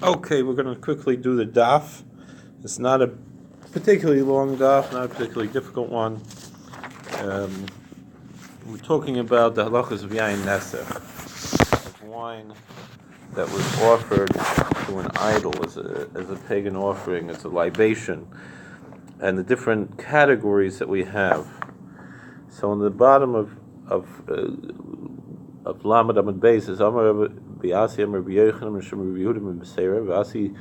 Okay, we're going to quickly do the daf. It's not a particularly long daf, not a particularly difficult one. We're talking about the halachas of yain nesach, of wine that was offered to an idol as a pagan offering, as a libation, and the different categories that we have. So on the bottom of Lamed Amud Beis is Amar B'Asi Amar B'Yochanan Mishum Yehuda ben Beseira B'Asi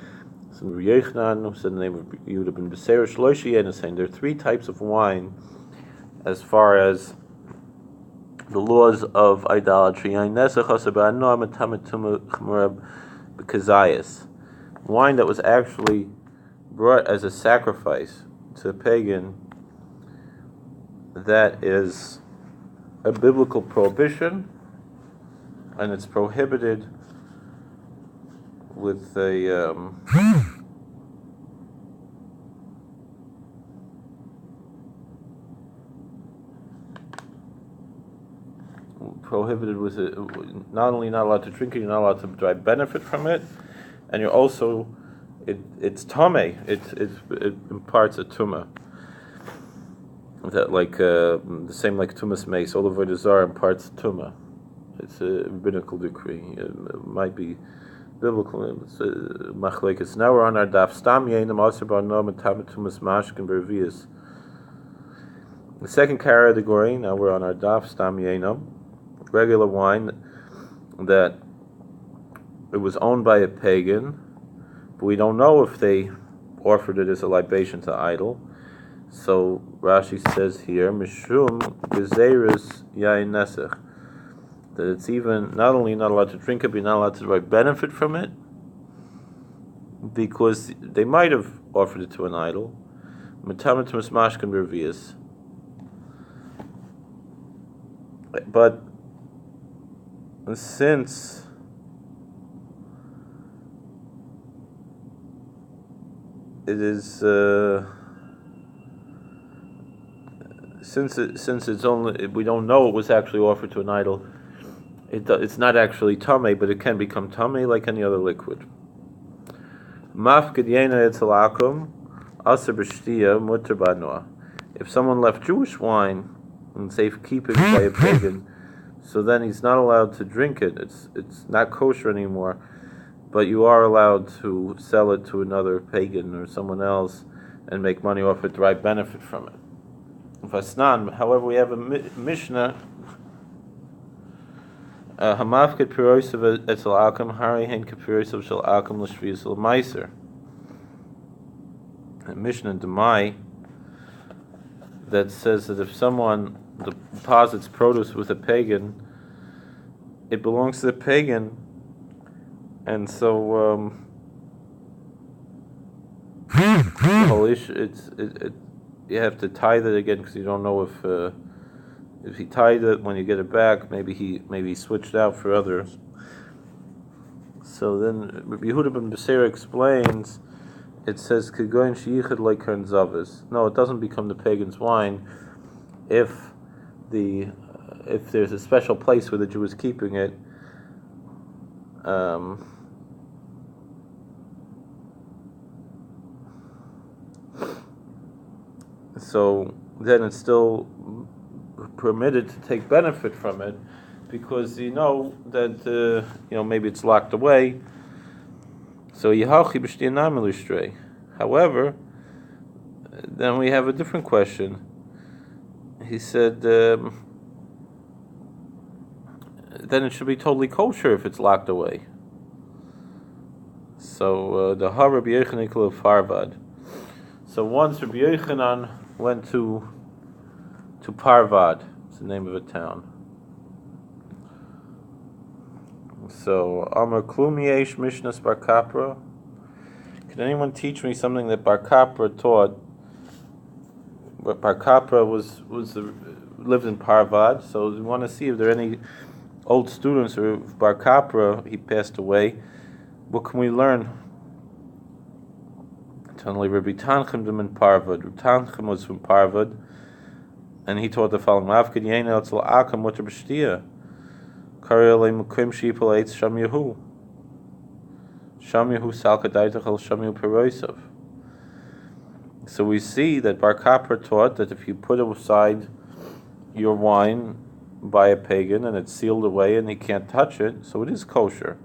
Some Yehuda said the name of Yehuda ben Beseira Shloshi Yenasein. There are three types of wine as far as the laws of idolatry. Wine that was actually brought as a sacrifice to a pagan, that is a biblical prohibition, and it's prohibited with a prohibited with it. Not only not allowed to drink it, you're not allowed to derive benefit from it, and you're also it's tameh. It imparts a tumah. That the same like tumas mace. All of Avodah Zarah imparts tumah. It's a rabbinical decree. It might be biblical. It's machlekes. Now we're on our daf. Stam yenim aser bar nom and tamet tumas mashkin bervius. The second category. Now we're on our daf. Stam yenim, regular wine that it was owned by a pagan, but we don't know if they offered it as a libation to idol. So Rashi says here, Mishum Gezeiros Yain Nesach, that it's even not only not allowed to drink it, but you're not allowed to derive benefit from it, because they might have offered it to an idol. But since it is since it's only, we don't know it was actually offered to an idol, it's not actually tameh, but it can become tameh like any other liquid. Mafkid yena etzel akum aser b'shtiya muter b'anoah. If someone left Jewish wine in safekeeping by a pagan, so then he's not allowed to drink it. It's not kosher anymore, but you are allowed to sell it to another pagan or someone else and make money off it, derive benefit from it. However, we have a Mishnah. Hamafket pirosav etzel alkum hari hen kapirosav shel alkum l'shviyus l'maiser. A Mishnah Demai that says that if someone deposits produce with a pagan, it belongs to the pagan, and so the whole issue, you have to tithe it again, because you don't know if he tithed it when you get it back, maybe he switched out for others. So then Rabbi Yehuda ben Beseira explains. It says Kegoin sheyichad like kern zavis. No, it doesn't become the pagan's wine if there's a special place where the Jew is keeping it. So then it's still permitted to take benefit from it, because you know that maybe it's locked away. So Yehalchi b'shtiyanam illustrate. However, then we have a different question. He said then it should be totally kosher if it's locked away. So the Har Rabbi Yochanan of Parvad. So once Rabbi Yochanan went to Parvad, it's the name of a town. So Amar Klumiesh Mishnas Bar Kapra. Can anyone teach me something that Bar Kapra taught? But Bar Kapra lived in Parvad, so we want to see if there are any old students, or if Bar Kapra, he passed away, what can we learn? Tanli Rabbi Tanchem in Parvad. Rabbi Tanchem was from Parvad, and he taught the following: Avkid Yena Etzel Akam Mutter B'Shtiya. Sham Yehu. Shamihu salkadaitachal shamihu peroisav. So we see that Bar Kapra taught that if you put aside your wine by a pagan and it's sealed away and he can't touch it, so it is kosher.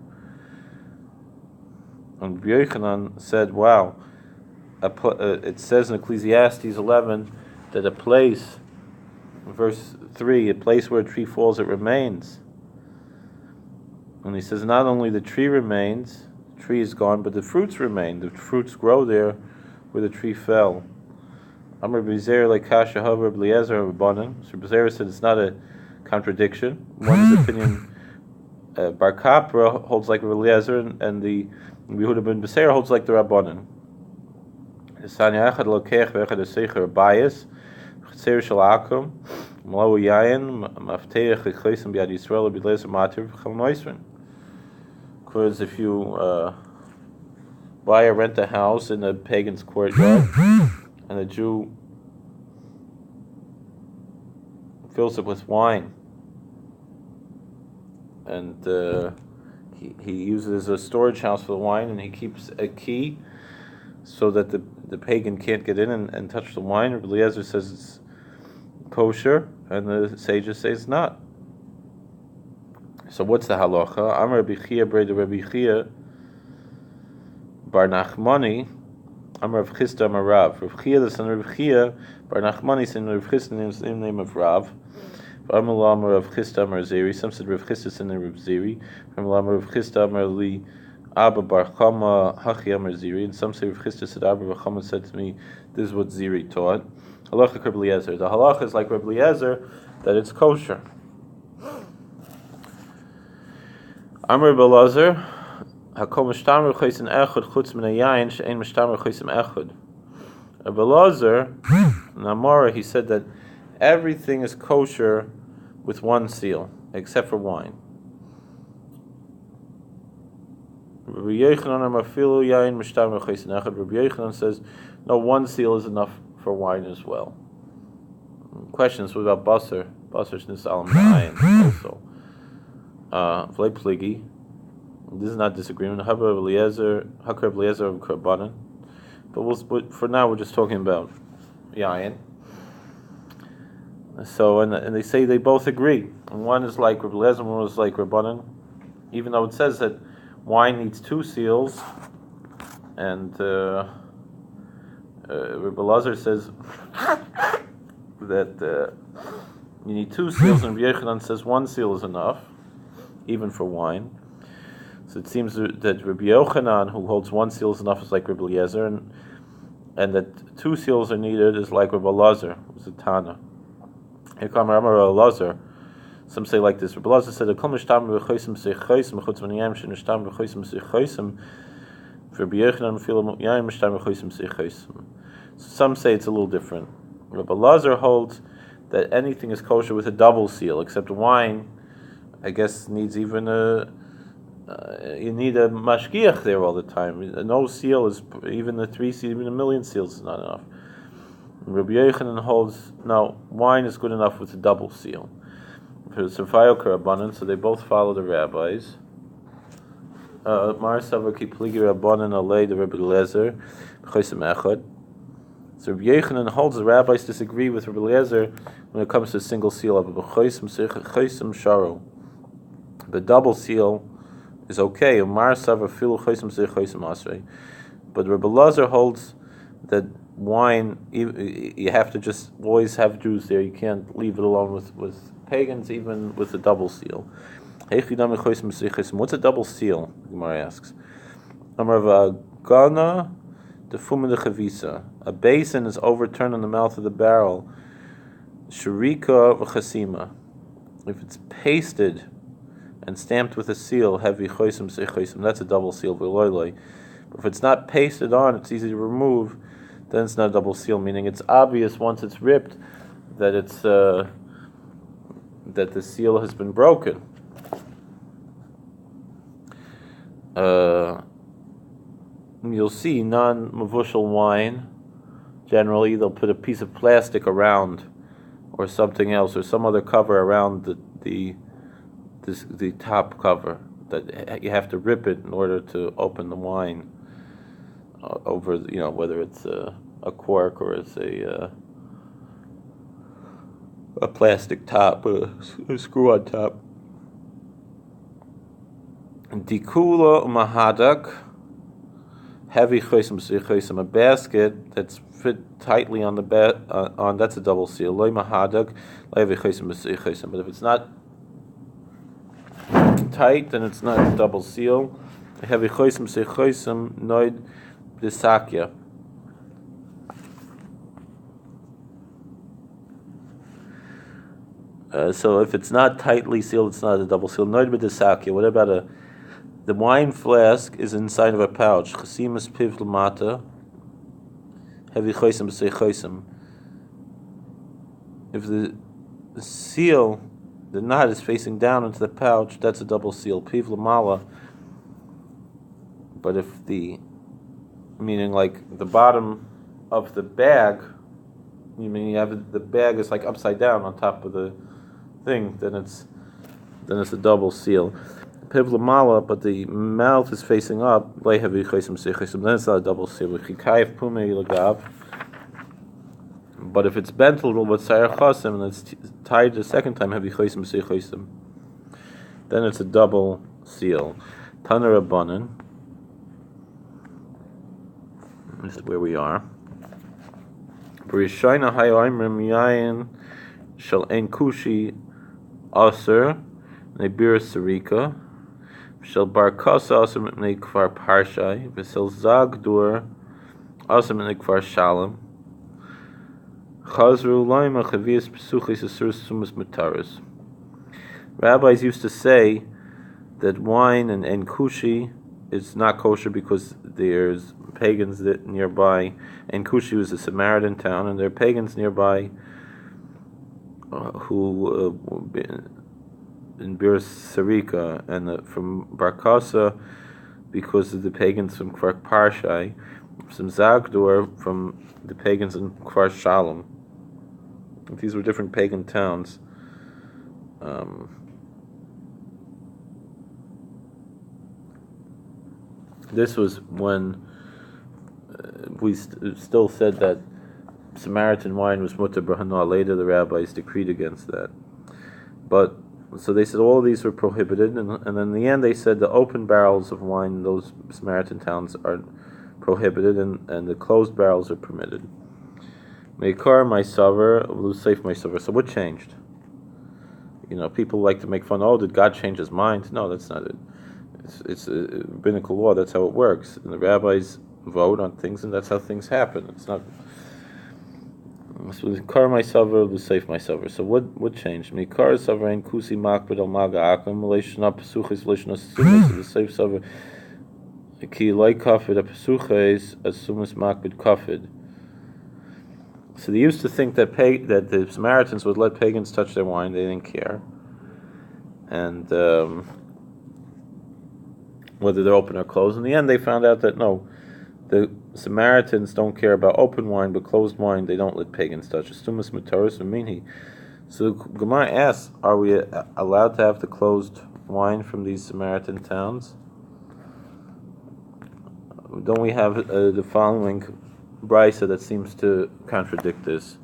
And Yochanan said, wow, it says in Ecclesiastes 11 that a place, verse 3, a place where a tree falls, it remains. And he says not only the tree remains, the tree is gone, but the fruits remain. The fruits grow there where the tree fell. Amr B'Zer like Kasha Havar B'Liezer Rabbanan. So B'Zer said it's not a contradiction. One's opinion, Bar Kapra holds like B'Liezer, and the Yehuda ben B'Zer holds like the Rabbanan. Sanya Echad Lokech V'Echad Esecher Bayis Chetzer Shel Akum Malawu Yayin Mafteich Chaysim B'Yad Yisrael B'Lezer Matir V'Chal Noisrin. Because if you buy or rent a house in a pagan's courtyard, and a Jew fills it with wine, and he uses it as a storage house for the wine, and he keeps a key so that the pagan can't get in and touch the wine. Rabbi Eliezer says it's kosher, and the sages say it's not. So what's the halacha? Amar Rabbi Chia Breda Rabbi Chia Bar Nachmani Amar Rav Chisda Amar Rav. Rav Chia the son of Rav Chia Bar Nachmani son of Rav Chisda names the name of Rav. Amar Amar Rav Chisda Amar Zeri. Some said Rav Chisda son of Rav Zeri. Amar Amar Rav Chisda Amar Li Abba Bar Chama Hachi Amar Zeri. And some say Rav Chisda said Abba Bar Chama said to me, this is what Zeri taught. Halacha Rabbi Eliezer. The halacha is like Rabbi Eliezer that it's kosher. Amar Rabbi Eliezer, Hakol Mishtamar Chaysin Echad Chutz Min Hayayin She'ein Mishtamar Chaysim Echad. Rabbi Eliezer, in Amora, he said that everything is kosher with one seal, except for wine. Rabbi Yochanan Amar Filu Yayin Mishtamar Chaysin Echad. Rabbi Yochanan says, no, one seal is enough for wine as well. Questions, what about Basar? Basar Shnis Alam Yayin also. V'lei Pligi. This is not disagreement. Hakar Eliezer of Karbanan. But for now we're just talking about Yayin. So and they say they both agree. And one is like Rabbi Eliezer, one is like Rabbanan. Even though it says that wine needs two seals, and Rabbi Eliezer says that you need two seals, and Rabbi Yochanan says one seal is enough, even for wine. So it seems that Rabbi Yochanan, who holds one seal is enough, is like Rabbi Eliezer, and that two seals are needed is like Rabbi Eliezer, who's a Tana. Here come Rabbi Eliezer. Some say like this. Rabbi Eliezer said, "Kol mishtam b'chosim seichosim chutz min yam shenishtam b'chosim seichosim." Rabbi Yochanan feel yam mishtam b'chosim seichosim. Some say it's a little different. Rabbi Eliezer holds that anything is kosher with a double seal, except wine, I guess, needs even you need a mashgiach there all the time. No seal is, even the 3 seals, even a million seals is not enough. Rabbi Yochanan holds, no, wine is good enough with a double seal. So they both follow the rabbis. Mar Savaki Pligi Rabbanan Alei the Rabbi Eliezer Chaysim Echad. So Rabbi Yochanan holds the rabbis disagree with Rabbi Eliezer when it comes to a single seal of Chaysim Sharo. The double seal is okay. But Rabbi Eliezer holds that wine, you have to just always have Jews there. You can't leave it alone with pagans, even with a double seal. What's a double seal? Gemara asks. A basin is overturned on the mouth of the barrel. Sharika v'chasima. If it's pasted and stamped with a seal, heavy choisim seichosim, that's a double seal. But if it's not pasted on, it's easy to remove, then it's not a double seal, meaning it's obvious once it's ripped that it's that the seal has been broken. You'll see non-mavushal wine, generally they'll put a piece of plastic around, or something else, or some other cover around the top cover. that you have to rip it in order to open the wine over, whether it's a cork or it's a plastic top, a screw on top. Dikula umahadak, heavy chosim, a basket that's fit tightly on the that's a double seal. Loy mahadak, heavy chosim. But if it's not tight, then it's not a double seal. Heavy chosim noid bisakya. So if it's not tightly sealed, it's not a double seal. Noid b'desakya. What about the wine flask is inside of a pouch? Chasimas piv l'mata. Heavy chosim b'sei chosim. If the seal, the knot is facing down into the pouch, that's a double seal. Piv l'mala. But if meaning like the bottom of the bag, you have the bag is like upside down on top of the thing, then it's a double seal. Piv l'mala, but the mouth is facing up. Then it's not a double seal. But if it's bent a little with Zarah chosim and it's tied the second time, then it's a double seal. Taner Rabbanan. This is where we are. B'rishaina hayoimrim yayin shel ein kushi aser nebir sarika shel bar kasa aser mipnei kvar parshai v'shel zagdur aser mipnei kvar shalom chazru laima chavias pesuchis asur sumas mutaris. Rabbis used to say that wine and kushi is not kosher because there's pagans nearby, and Kushi was a Samaritan town, and there are pagans nearby who in Bir Sarika, and from Barkasa because of the pagans from Kfar Parshai, from Zagdor from the pagans in Kfar Shalom. These were different pagan towns. This was when we still said that Samaritan wine was mutter b'hana. Later, the rabbis decreed against that. But so they said all of these were prohibited, and then in the end they said the open barrels of wine in those Samaritan towns are prohibited, and the closed barrels are permitted. Meikar my saver, safe my saver. So what changed? People like to make fun. Oh, did God change His mind? No, that's not it. It's a rabbinical law. That's how it works. And the rabbis vote on things, and that's how things happen. It's not. Kar my saver, safe my saver. So what changed? Mikar saverein kusi makbid al maga akum leishna pesuches leishna sumas. The safe saver ki loy kafid a pesuches asumas makbid kafid. So they used to think that that the Samaritans would let pagans touch their wine. They didn't care, and whether they're open or closed. In the end, they found out that no, the Samaritans don't care about open wine, but closed wine they don't let pagans touch. Astumas mutaris v'minhi. So Gemara asks, are we allowed to have the closed wine from these Samaritan towns? Don't we have the following brisa that seems to contradict this?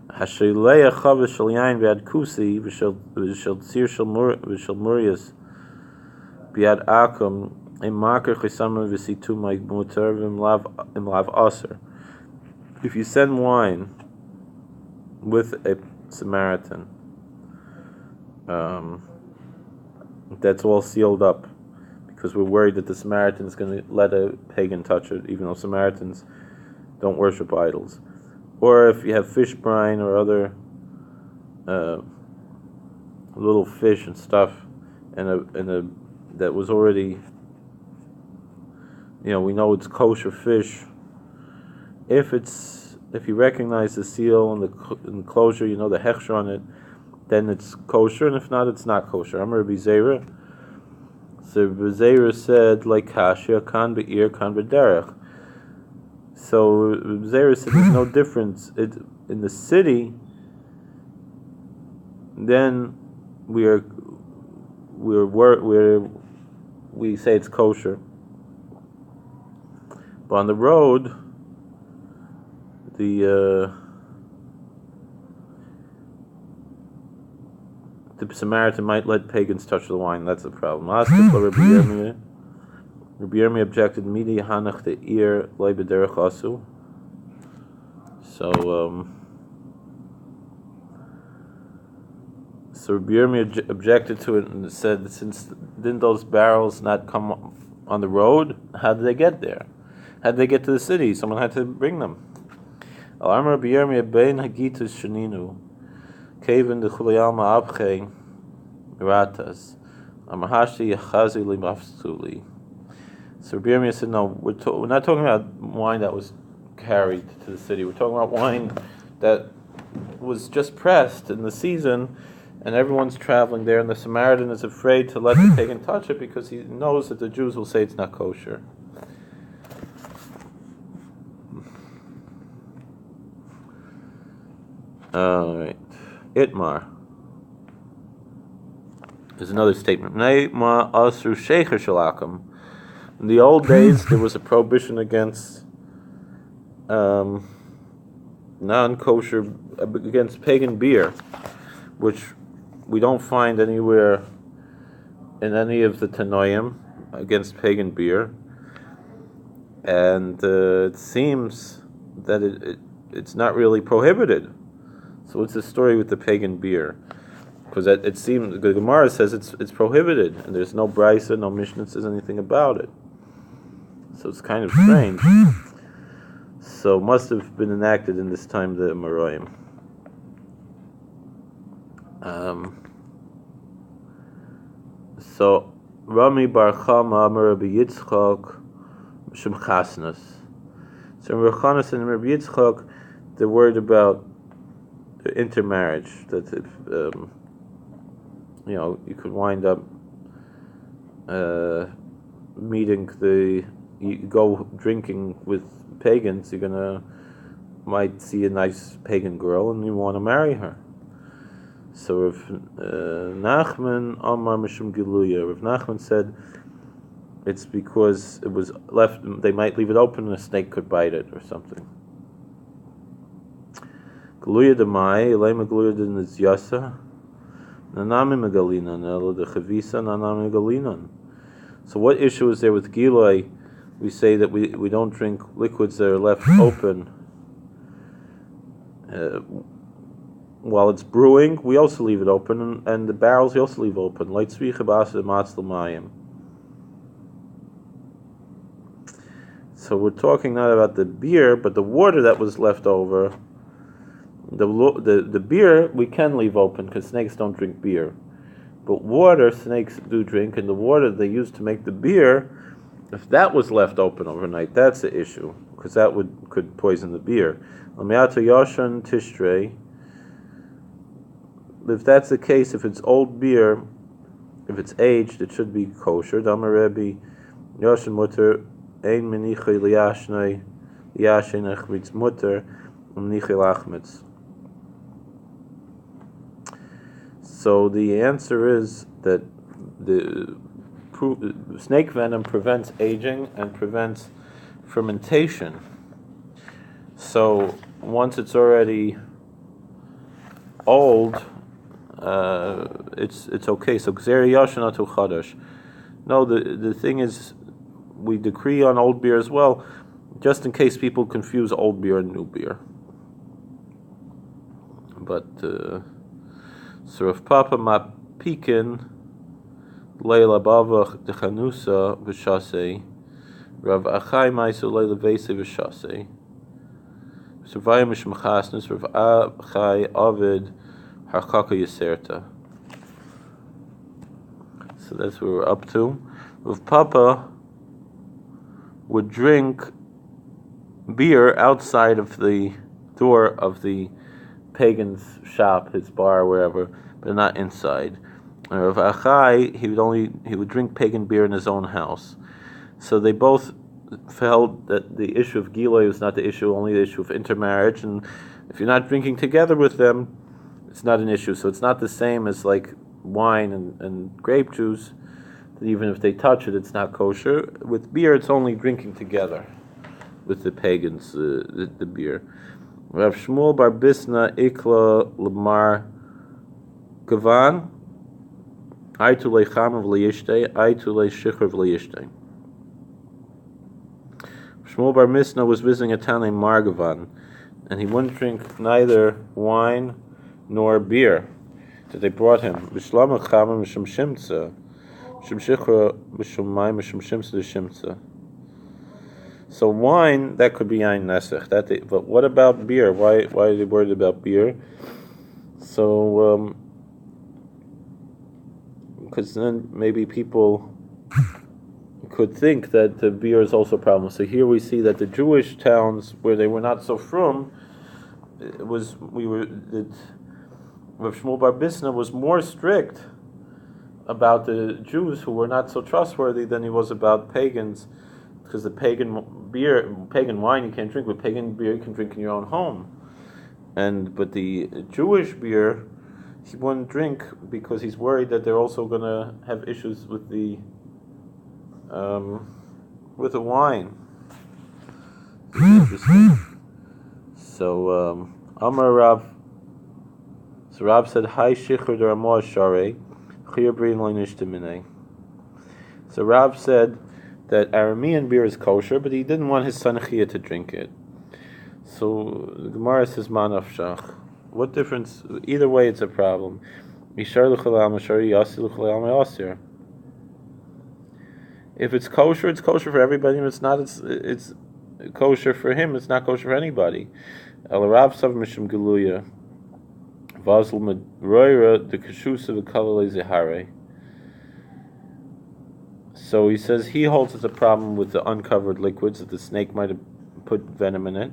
Hashileya chavish shel yain v'ad kusi v'shel tzir shel murias biad akum imakar chisamah v'situ mutar v'imlav aser. If you send wine with a Samaritan, that's all sealed up because we're worried that the Samaritan is going to let a pagan touch it, even though Samaritans don't worship idols. Or if you have fish brine or other little fish and stuff, and that was already, we know it's kosher fish. If you recognize the seal and the closure, the hechsher on it, then it's kosher, and if not, it's not kosher. I'm Rabbi Zarah. So Rabbi Zarah said, like kasha, kan be'ir, kan b'derech. So Rabbi Zarah said there's no difference. In the city, then we we say it's kosher. But on the road, the Samaritan might let pagans touch the wine. That's the problem. Rabbi Yomi objected, Midi hanach the ear loy b'derech asu. So Rabbi Yomi objected to it and said, since didn't those barrels not come on the road, how did they get there? How did they get to the city? Someone had to bring them. Al Rabbi Yomi bein hagitus sheninu, kevin de chulayalma abche ratas, amahashi yachazi limafsuli. So Rabbi Yomi said, no, we're not talking about wine that was carried to the city. We're talking about wine that was just pressed in the season, and everyone's traveling there, and the Samaritan is afraid to let the pagan touch it because he knows that the Jews will say it's not kosher. All right, Itmar. There's another statement. Ma asru shecher shalakim. In the old days, there was a prohibition against non-kosher, against pagan beer, which we don't find anywhere in any of the Tanoim against pagan beer. And it seems that it's not really prohibited. So what's the story with the pagan beer? Because it seems, the Gemara says it's prohibited, and there's no Brisa, no Mishnah says anything about it. So it's kind of strange. So it must have been enacted in this time, the Amoraim. So Rami Bar Chama Amar Rabbi Yitzchak Shem Chasnas. So in Rabbi Chanas and Rabbi Yitzchak, they're worried about the intermarriage, that if you could wind up you go drinking with pagans, might see a nice pagan girl and you want to marry her. So Rav Nachman Amar Mishum Giluya. Rav Nachman said it's because it was left, they might leave it open and a snake could bite it or something. Giluya Demai, Elema Giluya de Nizyasa, Nanami Megalinan, Elo de Chavisa, Nanami Megalinan. So what issue is there with Giloi? We say that we don't drink liquids that are left open. While it's brewing, we also leave it open, and the barrels we also leave open. So we're talking not about the beer, but the water that was left over. The beer we can leave open because snakes don't drink beer, but water snakes do drink, and the water they use to make the beer, if that was left open overnight, that's the issue, because that could poison the beer. If that's the case, if it's old beer, if it's aged, it should be kosher. Damarebi Yoshan Mutter Ein Menichi Liyashnei Liyashin Echmitz Mutter Menichi Lachmitz. So the answer is that the snake venom prevents aging and prevents fermentation. So once it's already old, it's okay. So Gzeri Yashana to Chadash. No, the thing is, we decree on old beer as well, just in case people confuse old beer and new beer. But so Rav Papa Mapikin Leila Bavach Dechanusa V'Shasei Rav Achai Maisu Leila Vese V'Shasei Surviving Mishmachasnus Rav Achai Ovid Harkaka Yaserta. So that's where we're up to. Rav Papa would drink beer outside of the door of the pagan's shop, his bar, wherever, but not inside. Rav Achai, he would drink pagan beer in his own house. So they both felt that the issue of Giloi was not the issue, only the issue of intermarriage, and if you're not drinking together with them, it's not an issue. So it's not the same as like wine and grape juice, that even if they touch it, it's not kosher. With beer, it's only drinking together with the pagans, the beer. Rav Shmuel bar Bisna ikla lemar gavan, aitu lechamer v'leyishtei, aitu leishicher v'leyishtei. Shmuel bar Misna was visiting a town named Margavan, and he wouldn't drink neither wine nor beer that they brought him. B'shlam chamer mishum shimtza, mishum shichra mishum mayim mishum shimtza shimtza. So wine, that could be ein nesach. But what about beer? Why are they worried about beer? So because then maybe people could think that the beer is also a problem. So here we see that the Jewish towns where they were not so frum, Rav Shmuel bar Bisna was more strict about the Jews who were not so trustworthy than he was about pagans, because the pagan wine you can't drink, but pagan beer you can drink in your own home. But the Jewish beer he wouldn't drink because he's worried that they're also going to have issues with the wine. Interesting. So Amar Rav. So Rav said, "Hi shichur d'Ramah sharei, chiyur b'rin lo'nishtamine." So Rav said that Aramean beer is kosher, but he didn't want his son Chia to drink it. So the Gemara says, "Manafshach." What difference? Either way, it's a problem. If it's kosher for everybody. If it's not, it's kosher for him. It's not kosher for anybody. El Rav Sav Mishum Geluya Vazl Medroira the Kashusa v'Kalei Zehare. So he says he holds it's a problem with the uncovered liquids, that the snake might have put venom in it.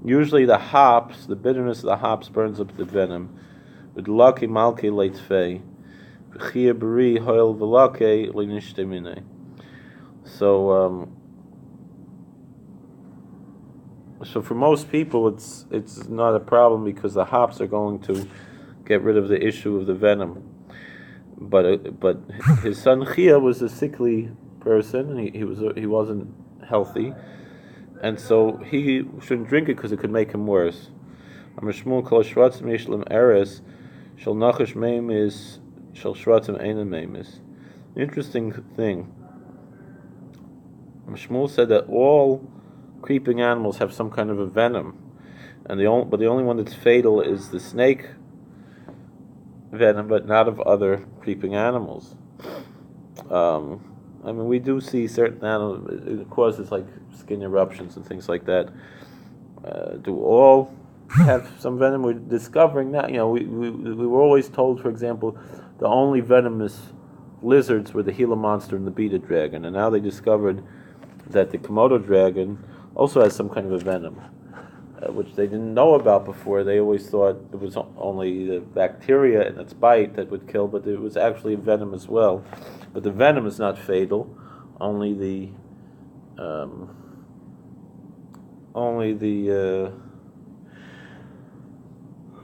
Usually the hops, the bitterness of the hops burns up the venom. With laki malke leitfei, v'chia beri hoil v'lake le'nishtemine. So for most people, it's not a problem because the hops are going to get rid of the issue of the venom. But his son Chia was a sickly person, and he wasn't healthy, and so he shouldn't drink it because it could make him worse. Amar Shmuel kol shratzim yishlam eres shel nachash meimis shel shratzim einan meimis. Interesting thing. Shmuel said that all creeping animals have some kind of a venom, but the only one that's fatal is the snake venom, but not of other creeping animals. We do see certain animals, it causes like skin eruptions and things like that. Do all have some venom? We're discovering that. We were always told, for example, the only venomous lizards were the Gila monster and the beta dragon, and now they discovered that the Komodo dragon also has some kind of a venom, which they didn't know about before. They always thought it was only the bacteria in its bite that would kill, but it was actually a venom as well. But the venom is not fatal, only the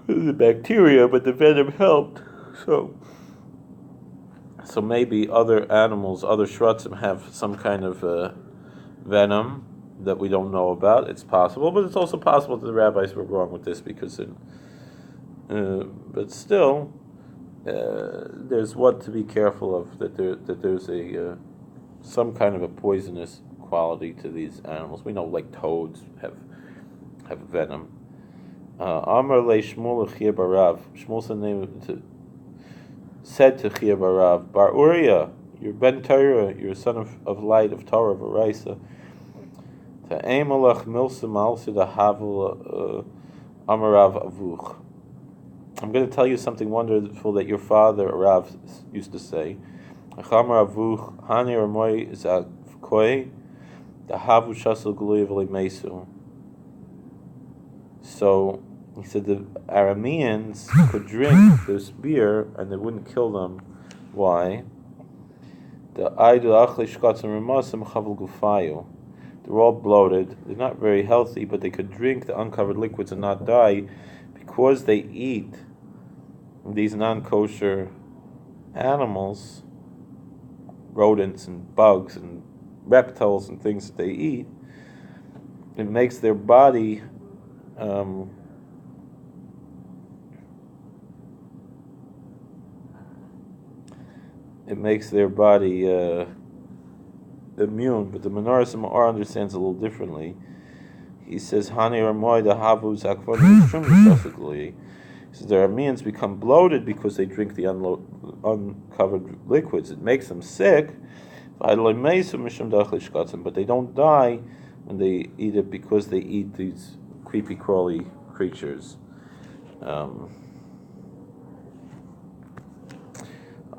bacteria, but the venom helped. So maybe other animals, other shrutzim have some kind of venom that we don't know about. It's possible, but it's also possible that the rabbis were wrong with this because but still, there's what to be careful of, that there's some kind of a poisonous quality to these animals. We know like toads have venom. Amar le Shmuel Chia barav. Shmuel said to Chia barav, Bar Uriah, you're Ben Torah, you're a son of light, of Torah, of Araisa. Ta'emalach milsa malsa da havel amarav avuch. I'm going to tell you something wonderful that your father Rav used to say. Achamar avuch hani ramoy zakoi da havu shasel gluy v'leimesu. So he said the Arameans could drink this beer and it wouldn't kill them. Why? The aidu achle shkatzim remasam chavel gufayu. They're all bloated. They're not very healthy, but they could drink the uncovered liquids and not die because they eat these non-kosher animals, rodents and bugs and reptiles and things that they eat, it makes their body immune. But the Menorah Ma'or understands a little differently. He says, "Hani Ramoy the Havu Zakvan." He says the Arameans become bloated because they drink the uncovered liquids. It makes them sick, but they don't die when they eat it because they eat these creepy crawly creatures.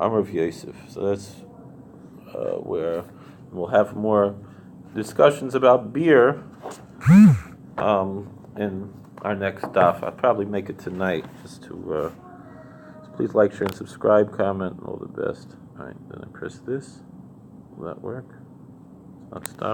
Amr of Yosef. So that's where we'll have more discussions about beer in our next daf. I'll probably make it tonight, just to. So please like, share, and subscribe, comment, and all the best. All right, then I press this. Will that work? It's not stopping.